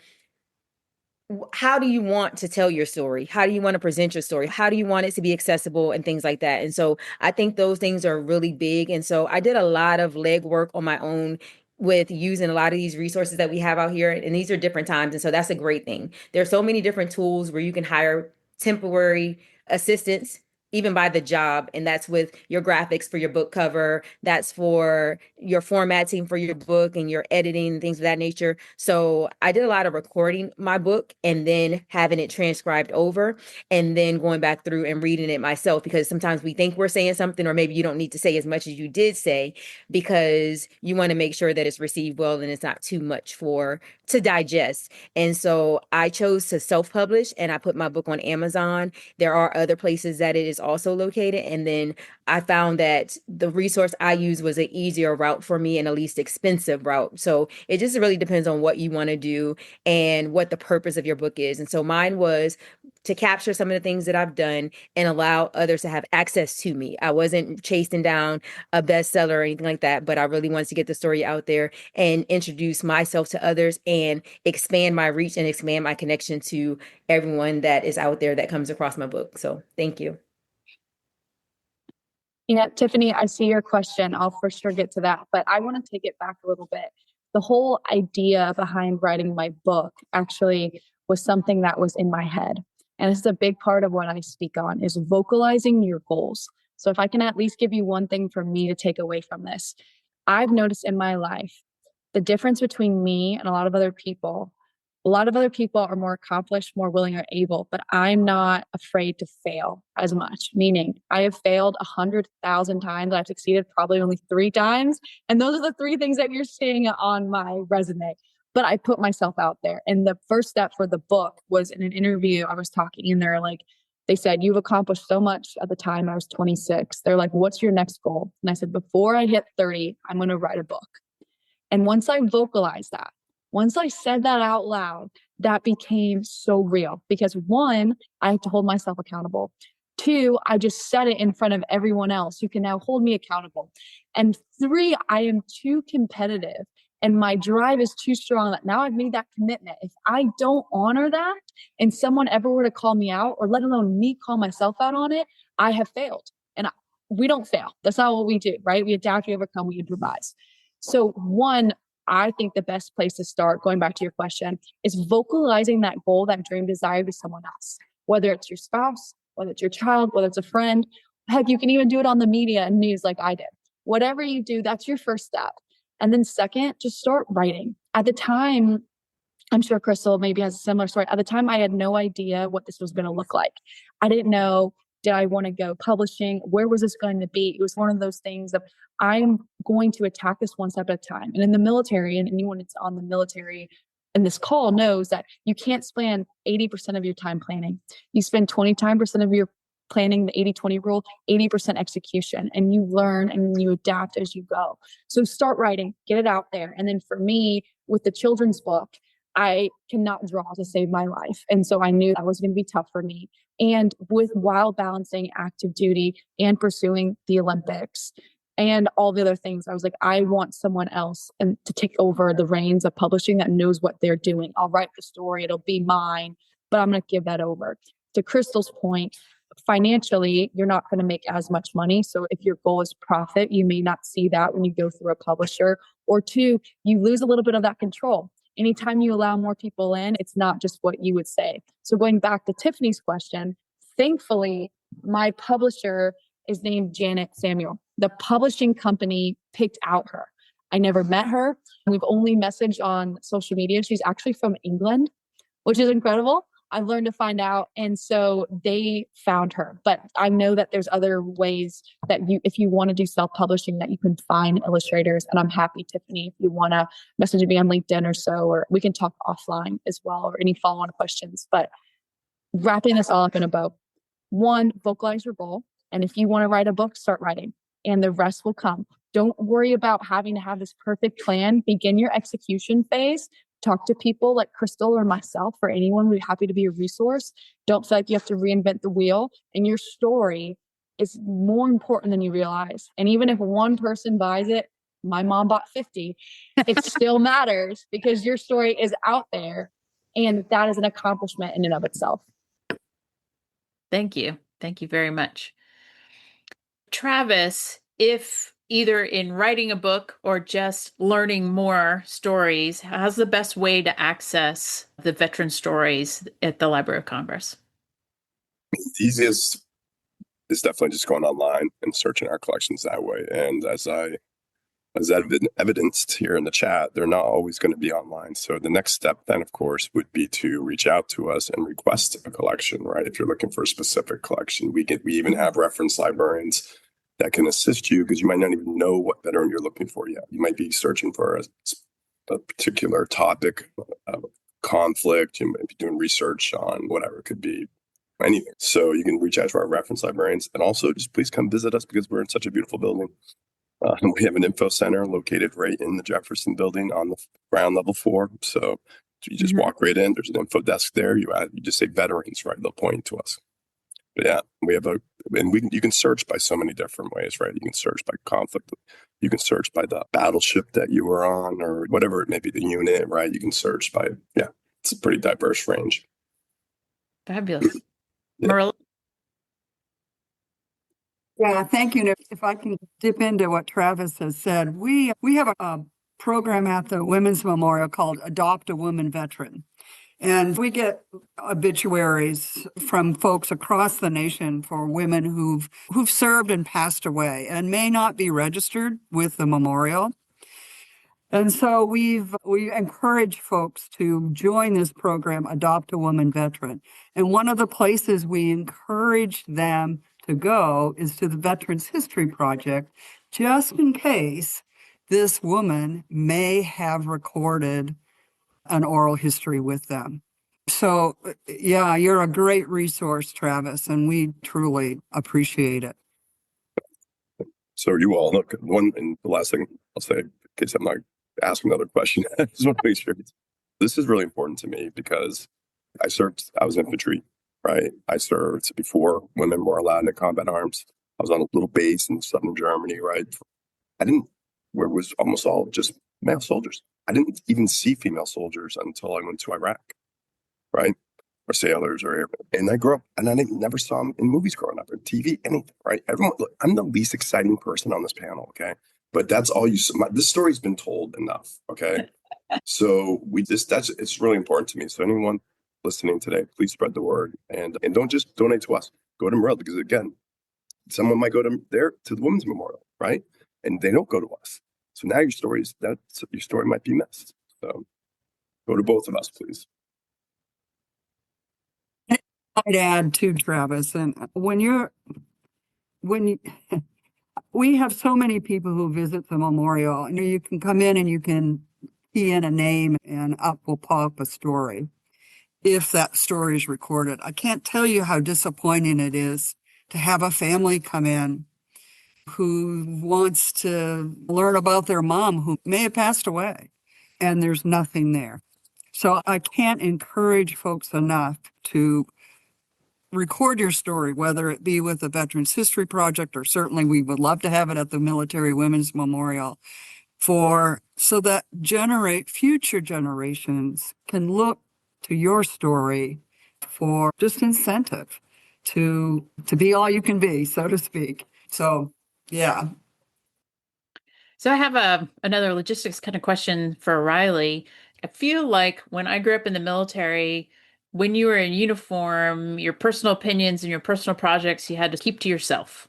How do you want to tell your story? How do you want to present your story? How do you want it to be accessible and things like that? And so I think those things are really big. And so I did a lot of legwork on my own with using a lot of these resources that we have out here. And these are different times. And so that's a great thing. There's so many different tools where you can hire temporary assistants, even by the job. And that's with your graphics for your book cover. That's for your formatting for your book and your editing, things of that nature. So I did a lot of recording my book and then having it transcribed over and then going back through and reading it myself, because sometimes we think we're saying something, or maybe you don't need to say as much as you did say, because you want to make sure that it's received well and it's not too much to digest. And so I chose to self-publish, and I put my book on Amazon. There are other places that it is also located. And then I found that the resource I used was an easier route for me and a least expensive route. So it just really depends on what you want to do and what the purpose of your book is. And so mine was to capture some of the things that I've done and allow others to have access to me. I wasn't chasing down a bestseller or anything like that, but I really wanted to get the story out there and introduce myself to others and expand my reach and expand my connection to everyone that is out there that comes across my book. So thank you. Yeah, Tiffany, I see your question. I'll for sure get to that, but I want to take it back a little bit. The whole idea behind writing my book actually was something that was in my head. And this is a big part of what I speak on, is vocalizing your goals. So if I can at least give you one thing for me to take away from this, I've noticed in my life the difference between me and a lot of other people. A lot of other people are more accomplished, more willing or able, but I'm not afraid to fail as much. Meaning I have failed 100,000 times. I've succeeded probably only 3 times. And those are the 3 things that you're seeing on my resume. But I put myself out there. And the first step for the book was in an interview. I was talking and they're like, they said, you've accomplished so much. At the time I was 26. They're like, what's your next goal? And I said, before I hit 30, I'm going to write a book. And once I vocalized that, once I said that out loud, that became so real, because 1, I had to hold myself accountable. 2, I just said it in front of everyone else who can now hold me accountable. And 3, I am too competitive and my drive is too strong that now I've made that commitment. If I don't honor that and someone ever were to call me out, or let alone me call myself out on it, I have failed. And we don't fail. That's not what we do, right? We adapt, we overcome, we improvise. So 1, I think the best place to start, going back to your question, is vocalizing that goal, that dream, desire to someone else, whether it's your spouse, whether it's your child, whether it's a friend. Heck, you can even do it on the media and news like I did. Whatever you do, that's your first step. And then second, just start writing. At the time, I'm sure Crystal maybe has a similar story. At the time, I had no idea what this was going to look like. I didn't know, did I want to go publishing? Where was this going to be? It was one of those things of, I'm going to attack this one step at a time. And in the military, and anyone that's on the military in this call knows that you can't spend 80% of your time planning. You spend 25% of your planning, the 80-20 rule, 80% execution, and you learn and you adapt as you go. So start writing, get it out there. And then for me, with the children's book, I cannot draw to save my life. And so I knew that was going to be tough for me. And while balancing active duty and pursuing the Olympics and all the other things, I was like, I want someone else and to take over the reins of publishing that knows what they're doing. I'll write the story, it'll be mine, but I'm going to give that over. To Crystal's point, financially, you're not going to make as much money. So if your goal is profit, you may not see that when you go through a publisher. Or 2, you lose a little bit of that control. Anytime you allow more people in, it's not just what you would say. So going back to Tiffany's question, thankfully, my publisher is named Janet Samuel. The publishing company picked out her. I never met her. We've only messaged on social media. She's actually from England, which is incredible. I've learned to find out. And so they found her. But I know that there's other ways that if you want to do self-publishing, that you can find illustrators. And I'm happy, Tiffany, if you want to message me on LinkedIn or so, or we can talk offline as well, or any follow-on questions. But wrapping this all up in a bow, 1, vocalize your goal. And if you want to write a book, start writing, and the rest will come. Don't worry about having to have this perfect plan. Begin your execution phase. Talk to people like Crystal or myself, or anyone. We're happy to be a resource. Don't feel like you have to reinvent the wheel. And your story is more important than you realize. And even if one person buys it, my mom bought 50, it still matters, because your story is out there. And that is an accomplishment in and of itself. Thank you. Thank you very much. Travis, if either in writing a book or just learning more stories, how's the best way to access the veteran stories at the Library of Congress? The easiest is definitely just going online and searching our collections that way. And as evidenced here in the chat, they're not always going to be online. So the next step then, of course, would be to reach out to us and request a collection, right? If you're looking for a specific collection, we even have reference librarians that can assist you, because you might not even know what veteran you're looking for yet. You might be searching for a particular topic, conflict. You might be doing research on whatever. It could be anything. So you can reach out to our reference librarians, and also just please come visit us, because we're in such a beautiful building. We have an info center located right in the Jefferson building on the ground level 4. So you just walk right in. There's an info desk there. You just say veterans, right? They'll point to us. But yeah, we have you can search by so many different ways, right? You can search by conflict. You can search by the battleship that you were on, or whatever it may be, the unit, right? You can search by, it's a pretty diverse range. Fabulous. Yeah. Marilla? Yeah, thank you. If I can dip into what Travis has said, we have a program at the Women's Memorial called Adopt a Woman Veteran. And we get obituaries from folks across the nation for women who've served and passed away and may not be registered with the memorial. And so we encourage folks to join this program, Adopt a Woman Veteran. And one of the places we encourage them to go is to the Veterans History Project, just in case this woman may have recorded an oral history with them. So, yeah, you're a great resource, Travis, and we truly appreciate it. So you all, look, and the last thing I'll say, in case I'm not asking another question, I just want to make sure. This is really important to me, because I was infantry, right? I served before women were allowed into combat arms. I was on a little base in southern Germany, right? Where it was almost all just male soldiers. I didn't even see female soldiers until I went to Iraq, right? Or sailors or airmen. And I grew up, and I never saw them in movies growing up, or TV, anything, right? Look, I'm the least exciting person on this panel, okay? But that's all you. This story's been told enough, okay? So it's really important to me. So anyone listening today, please spread the word, and don't just donate to us. Go to Marilla, because again, someone might go to the Women's Memorial, right? And they don't go to us. So now your story might be missed. So go to both of us, please. I'd add too, Travis, and we have so many people who visit the memorial, and you can come in and you can key in a name and up will pop a story if that story is recorded. I can't tell you how disappointing it is to have a family come in who wants to learn about their mom who may have passed away, and there's nothing there. So I can't encourage folks enough to record your story, whether it be with the Veterans History Project, or certainly we would love to have it at the Military Women's Memorial, so that future generations can look to your story for just incentive to be all you can be, so to speak. So, yeah. So I have another logistics kind of question for Riley. I feel like when I grew up in the military, when you were in uniform, your personal opinions and your personal projects, you had to keep to yourself.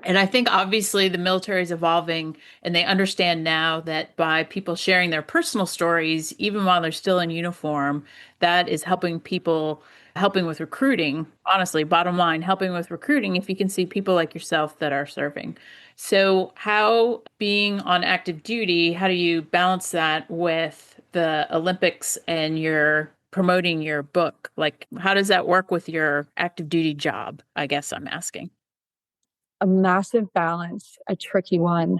And I think obviously the military is evolving, and they understand now that by people sharing their personal stories, even while they're still in uniform, that is helping with recruiting. Honestly, bottom line, helping with recruiting if you can see people like yourself that are serving. So how, being on active duty, how do you balance that with the Olympics and your promoting your book? Like, how does that work with your active duty job? I guess I'm asking. A massive balance, a tricky one.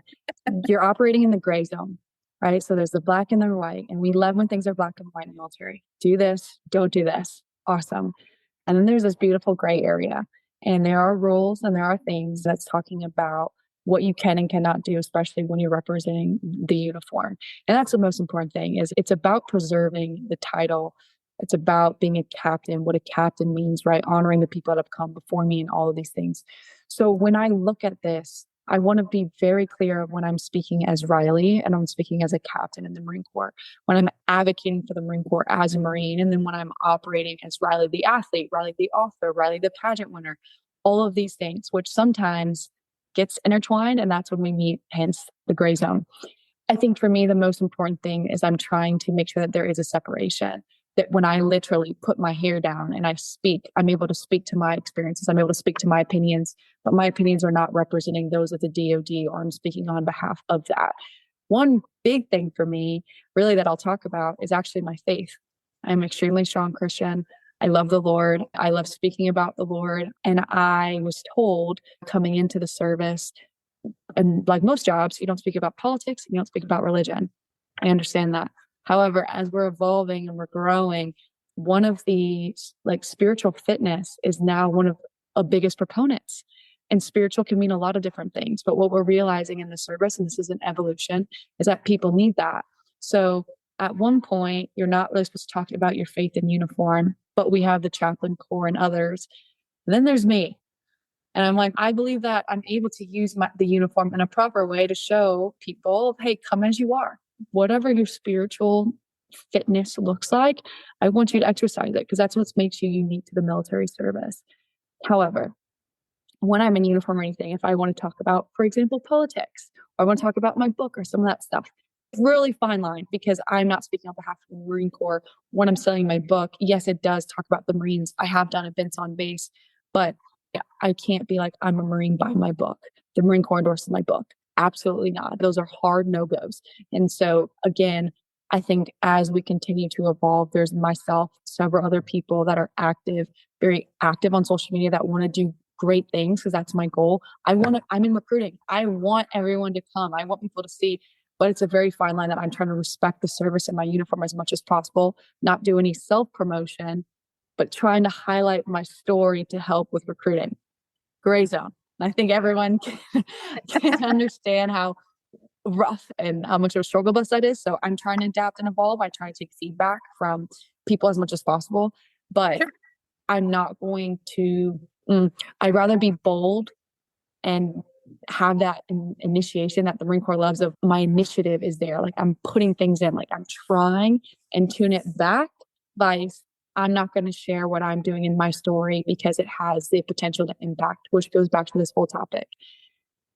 You're operating in the gray zone, right? So there's the black and the white, and we love when things are black and white in the military. Do this, don't do this. Awesome. And then there's this beautiful gray area, and there are rules and there are things that's talking about what you can and cannot do, especially when you're representing the uniform. And that's the most important thing. Is it's about preserving the title. It's about being a captain, what a captain means, right? Honoring the people that have come before me and all of these things. So when I look at this, I want to be very clear when I'm speaking as Riley and I'm speaking as a captain in the Marine Corps, when I'm advocating for the Marine Corps as a Marine, and then when I'm operating as Riley the athlete, Riley the author, Riley the pageant winner. all of these things, which sometimes gets intertwined, and that's when we meet, hence the gray zone. I think for me, the most important thing is I'm trying to make sure that there is a separation, that when I literally put my hair down and I speak, I'm able to speak to my experiences. I'm able to speak to my opinions, but my opinions are not representing those of the DoD, or I'm speaking on behalf of that. One big thing for me, really, that I'll talk about is actually my faith. I'm an extremely strong Christian. I love the Lord. I love speaking about the Lord. And I was told coming into the service, and like most jobs, you don't speak about politics, you don't speak about religion. I understand that. However, as we're evolving and we're growing, one of the spiritual fitness is now one of the biggest proponents. And spiritual can mean a lot of different things. But what we're realizing in the service, and this is an evolution, is that people need that. So at one point, you're not really supposed to talk about your faith in uniform, but we have the chaplain corps and others. And then there's me. And I'm like, I believe that I'm able to use the uniform in a proper way to show people, hey, come as you are. Whatever your spiritual fitness looks like, I want you to exercise it, because that's what makes you unique to the military service. However, when I'm in uniform or anything, if I want to talk about, for example, politics, or I want to talk about my book or some of that stuff, really fine line, because I'm not speaking on behalf of the Marine Corps. When I'm selling my book, yes, it does talk about the Marines. I have done events on base, but I can't be like, I'm a Marine by my book. The Marine Corps endorses my book. Absolutely not. Those are hard no-goes. And so again, I think as we continue to evolve, there's myself, several other people that are active, very active on social media, that want to do great things, because that's my goal. I'm in recruiting. I want everyone to come. I want people to see, but it's a very fine line that I'm trying to respect the service in my uniform as much as possible, not do any self-promotion, but trying to highlight my story to help with recruiting. Gray zone. I think everyone can understand how rough and how much of a struggle bus that is. So I'm trying to adapt and evolve. I try to take feedback from people as much as possible, but sure, I'm not going to, I'd rather be bold and have that initiation that the Marine Corps loves of my initiative is there. Like I'm putting things in, like I'm trying, and tune it back by I'm not going to share what I'm doing in my story because it has the potential to impact, which goes back to this whole topic.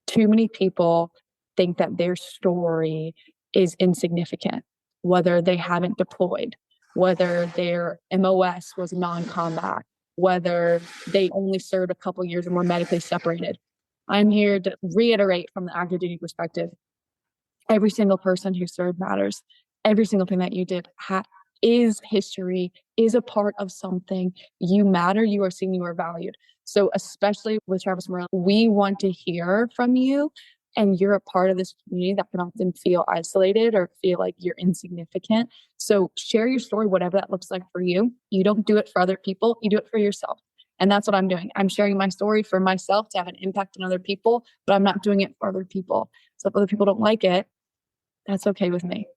Too many people think that their story is insignificant, whether they haven't deployed, whether their MOS was non-combat, whether they only served a couple years and were medically separated. I'm here to reiterate from the active duty perspective, every single person who served matters. Every single thing that you did is history, is a part of something. You matter, you are seen, you are valued. So especially with Travis Marilla, we want to hear from you, and you're a part of this community that can often feel isolated or feel like you're insignificant. So share your story, whatever that looks like for you. You don't do it for other people, you do it for yourself. And that's what I'm doing. I'm sharing my story for myself to have an impact on other people, but I'm not doing it for other people. So if other people don't like it, that's okay with me.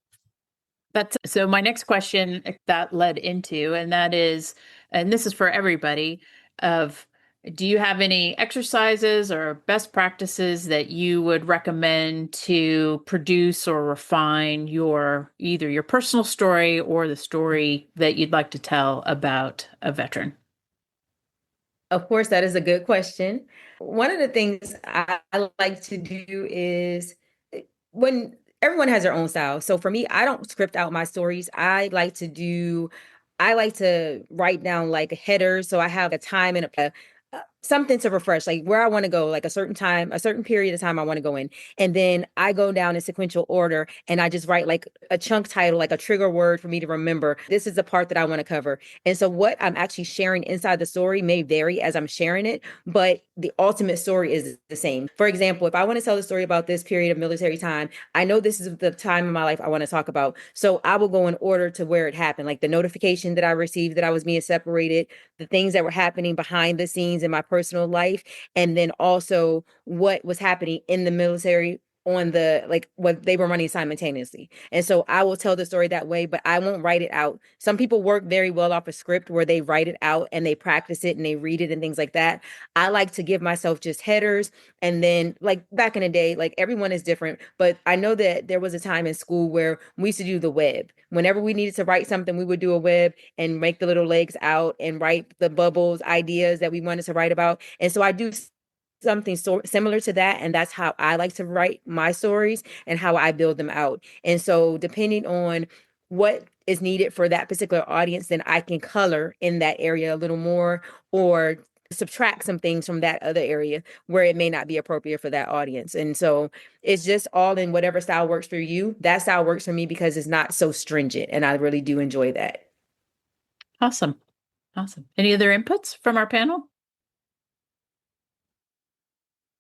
So my next question that led into, and that is, and this is for everybody, do you have any exercises or best practices that you would recommend to produce or refine either your personal story or the story that you'd like to tell about a veteran? Of course, that is a good question. One of the things I like to do is when everyone has their own style. So for me, I don't script out my stories. I like to write down like headers. So I have a time and something to refresh, like where I want to go, like a certain time, a certain period of time I want to go in. And then I go down in sequential order and I just write like a chunk title, like a trigger word for me to remember. This is the part that I want to cover. And so what I'm actually sharing inside the story may vary as I'm sharing it, but the ultimate story is the same. For example, if I want to tell a story about this period of military time, I know this is the time in my life I want to talk about. So I will go in order to where it happened, like the notification that I received that I was being separated, the things that were happening behind the scenes in my personal life, and then also what was happening in the military on the like what they were running simultaneously. And so I will tell the story that way, but I won't write it out. Some people work very well off a script where they write it out and they practice it and they read it and things like that. I like to give myself just headers. And then like back in the day, like everyone is different, but I know that there was a time in school where we used to do the web. Whenever we needed to write something, we would do a web and make the little legs out and write the bubbles, ideas that we wanted to write about. And so I do something so similar to that, and that's how I like to write my stories and how I build them out. And so depending on what is needed for that particular audience, then I can color in that area a little more or subtract some things from that other area where it may not be appropriate for that audience. And so it's just all in whatever style works for you. That style works for me because it's not so stringent, and I really do enjoy that. Awesome. Awesome. Any other inputs from our panel?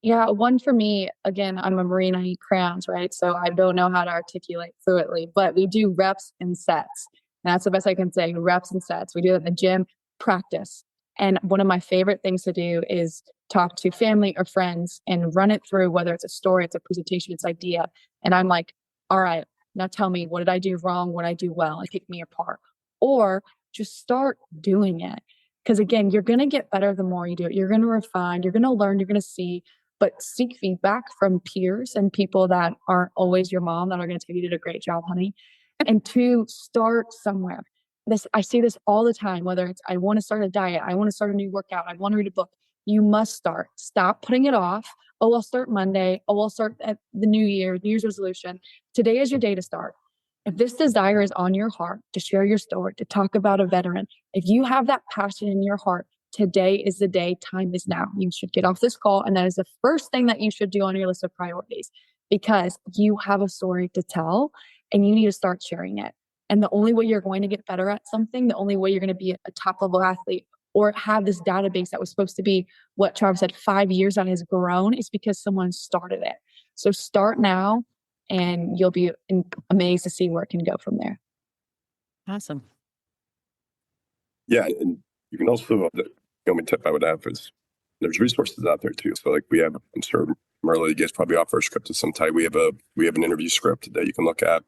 Yeah, one for me, again, I'm a Marine, I eat crayons, right? So I don't know how to articulate fluently, but we do reps and sets. And that's the best I can say, reps and sets. We do it in the gym, practice. And one of my favorite things to do is talk to family or friends and run it through, whether it's a story, it's a presentation, it's idea. And I'm like, all right, now tell me, what did I do wrong? What did I do well? And pick me apart. Or just start doing it. Because again, you're going to get better the more you do it. You're going to refine, you're going to learn, you're going to see. But seek feedback from peers and people that aren't always your mom that are going to tell you did a great job, honey. And to start somewhere. I see this all the time, whether it's I want to start a diet, I want to start a new workout, I want to read a book. You must start. Stop putting it off. Oh, I'll start Monday. Oh, I'll start at the new year, New Year's resolution. Today is your day to start. If this desire is on your heart to share your story, to talk about a veteran, if you have that passion in your heart, today is the day, time is now. You should get off this call. And that is the first thing that you should do on your list of priorities, because you have a story to tell and you need to start sharing it. And the only way you're going to get better at something, the only way you're going to be a top level athlete or have this database that was supposed to be what Travis said, 5 years on has grown, is because someone started it. So start now and you'll be amazed to see where it can go from there. Awesome. Yeah. And you can also, the only tip I would have is there's resources out there too. So like we have, I'm sure Marilla, you guys probably offer a script of some type. We have an interview script that you can look at.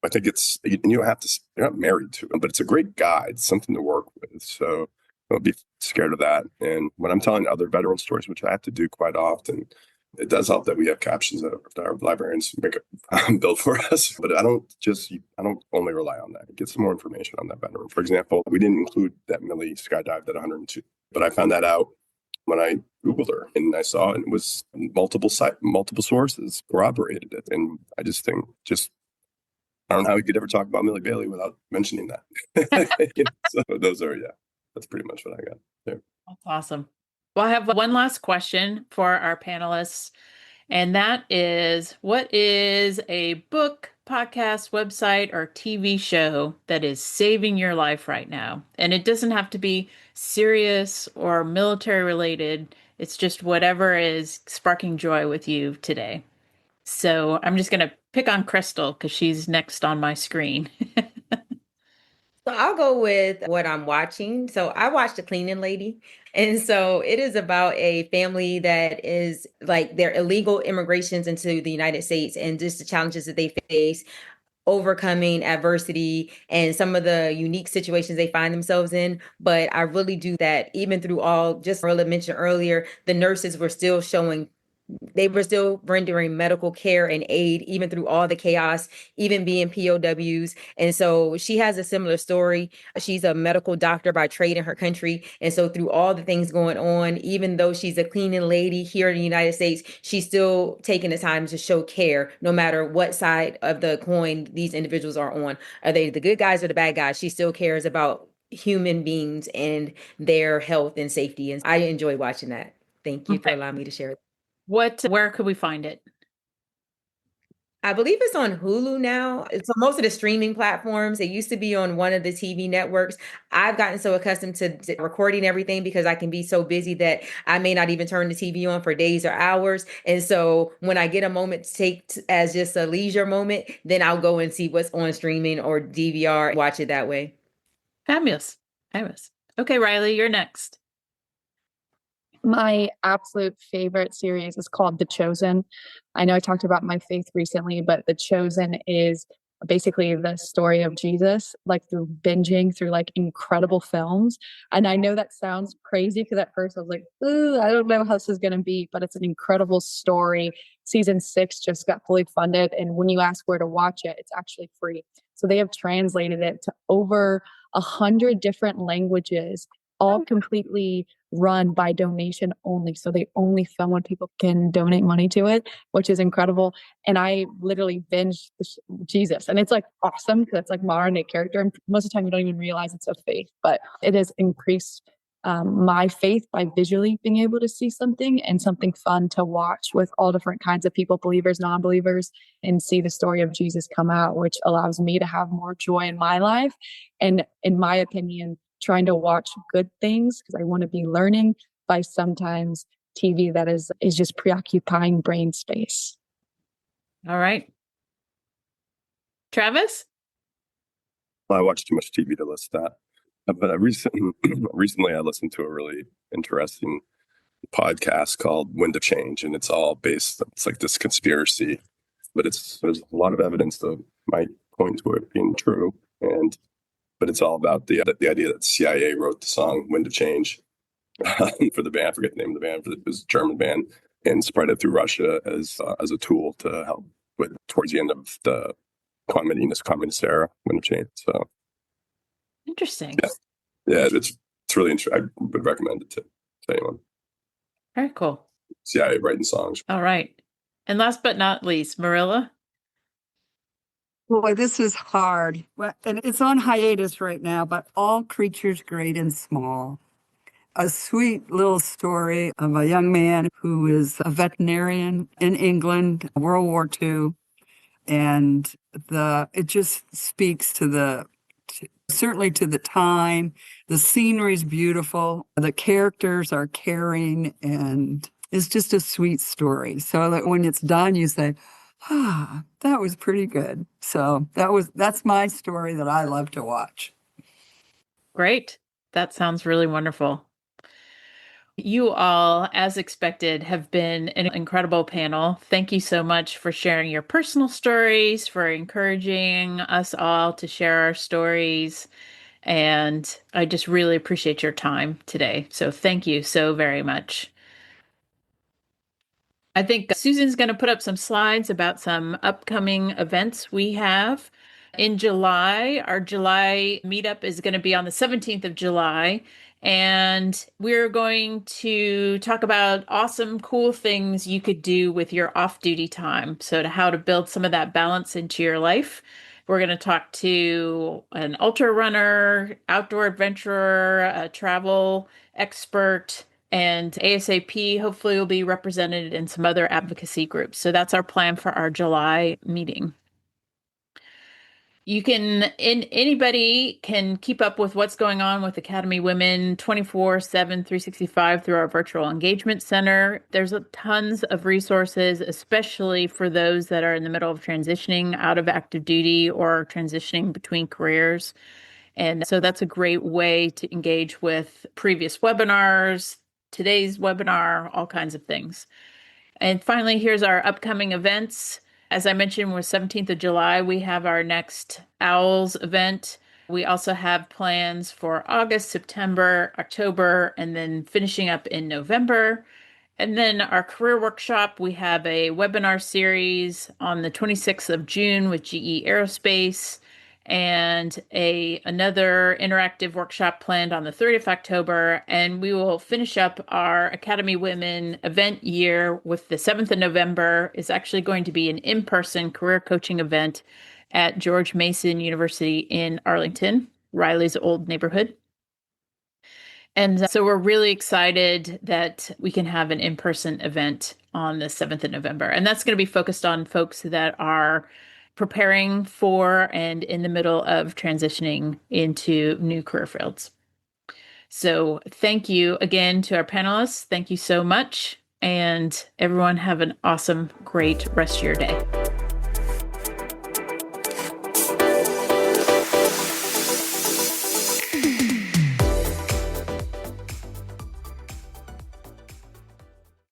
I think you don't have to, you're not married to it, but it's a great guide, something to work with. So don't be scared of that. And when I'm telling other veteran stories, which I have to do quite often, it does help that we have captions that our librarians build for us. But I don't only rely on that. Get some more information on that veteran. For example, we didn't include that Millie skydived at 102, but I found that out when I Googled her and I saw it, and it was multiple sources corroborated it. And I just think I don't know how we could ever talk about Millie Bailey without mentioning that. So that's pretty much what I got there. That's awesome. Well, I have one last question for our panelists, and that is, what is a book, podcast, website, or TV show that is saving your life right now? And it doesn't have to be serious or military related. It's just whatever is sparking joy with you today. So I'm just going to pick on Crystal because she's next on my screen. So I'll go with what I'm watching. So I watched The Cleaning Lady. And so it is about a family that is like their illegal immigrations into the United States and just the challenges that they face, overcoming adversity and some of the unique situations they find themselves in. But I really do that even through all, just Marilla mentioned earlier, the nurses were still they were still rendering medical care and aid, even through all the chaos, even being POWs. And so she has a similar story. She's a medical doctor by trade in her country. And so through all the things going on, even though she's a cleaning lady here in the United States, she's still taking the time to show care, no matter what side of the coin these individuals are on. Are they the good guys or the bad guys? She still cares about human beings and their health and safety. And I enjoy watching that. Thank you for allowing me to share it. Where could we find it? I believe it's on Hulu now. So most of the streaming platforms, it used to be on one of the TV networks. I've gotten so accustomed to recording everything because I can be so busy that I may not even turn the TV on for days or hours. And so when I get a moment to take as just a leisure moment, then I'll go and see what's on streaming or DVR and watch it that way. Fabulous. Fabulous. Okay, Riley, you're next. My absolute favorite series is called The Chosen. I know I talked about my faith recently, but The Chosen is basically the story of Jesus, like through binging through like incredible films. And I know that sounds crazy because at first I was like, ooh, I don't know how this is going to be, but it's an incredible story. Season 6 just got fully funded. And when you ask where to watch it, it's actually free. So they have translated it to over 100 different languages, all completely run by donation only. So they only film when people can donate money to it, which is incredible. And I literally binged Jesus. And it's like awesome because it's like modern day character. And most of the time you don't even realize it's a faith, but it has increased my faith by visually being able to see something and something fun to watch with all different kinds of people, believers, non-believers, and see the story of Jesus come out, which allows me to have more joy in my life. And in my opinion, trying to watch good things because I want to be learning by sometimes TV that is just preoccupying brain space. All right. Travis? Well, I watch too much TV to list that. But recently I listened to a really interesting podcast called Wind of Change, and it's all based, it's like this conspiracy, but there's a lot of evidence that might point to it being true. But it's all about the idea that the CIA wrote the song Wind of Change for the band. I forget the name of the band, but it was a German band, and spread it through Russia as a tool to help with towards the end of the communist era, Wind of Change. So Interesting. Yeah, it's really interesting. I would recommend it to anyone. Very cool. CIA writing songs. All right. And last but not least, Marilla? Boy, this is hard. And it's on hiatus right now, but All Creatures Great and Small. A sweet little story of a young man who is a veterinarian in England, World War II. And it just speaks to certainly to the time. The scenery is beautiful. The characters are caring, and it's just a sweet story. So that when it's done, you say, that was pretty good. So that's my story that I love to watch. Great. That sounds really wonderful. You all, as expected, have been an incredible panel. Thank you so much for sharing your personal stories, for encouraging us all to share our stories. And I just really appreciate your time today. So thank you so very much. I think Susan's going to put up some slides about some upcoming events we have. In July, our July meetup is going to be on the 17th of July. And we're going to talk about awesome, cool things you could do with your off-duty time. So how to build some of that balance into your life. We're going to talk to an ultra runner, outdoor adventurer, a travel expert, and ASAP hopefully will be represented in some other advocacy groups. So that's our plan for our July meeting. Anybody can keep up with what's going on with Academy Women 24/7, 365 through our virtual engagement center. There's tons of resources, especially for those that are in the middle of transitioning out of active duty or transitioning between careers. And so that's a great way to engage with previous webinars, today's webinar, all kinds of things. And finally, here's our upcoming events. As I mentioned, we're 17th of July, we have our next OWLS event. We also have plans for August, September, October, and then finishing up in November. And then our career workshop, we have a webinar series on the 26th of June with GE Aerospace, and another interactive workshop planned on the 30th of October. And we will finish up our Academy Women event year with the 7th of November is actually going to be an in-person career coaching event at George Mason University in Arlington, Riley's old neighborhood. And so we're really excited that we can have an in-person event on the 7th of November. And that's going to be focused on folks that are preparing for and in the middle of transitioning into new career fields. So thank you again to our panelists. Thank you so much. And everyone have an awesome, great rest of your day.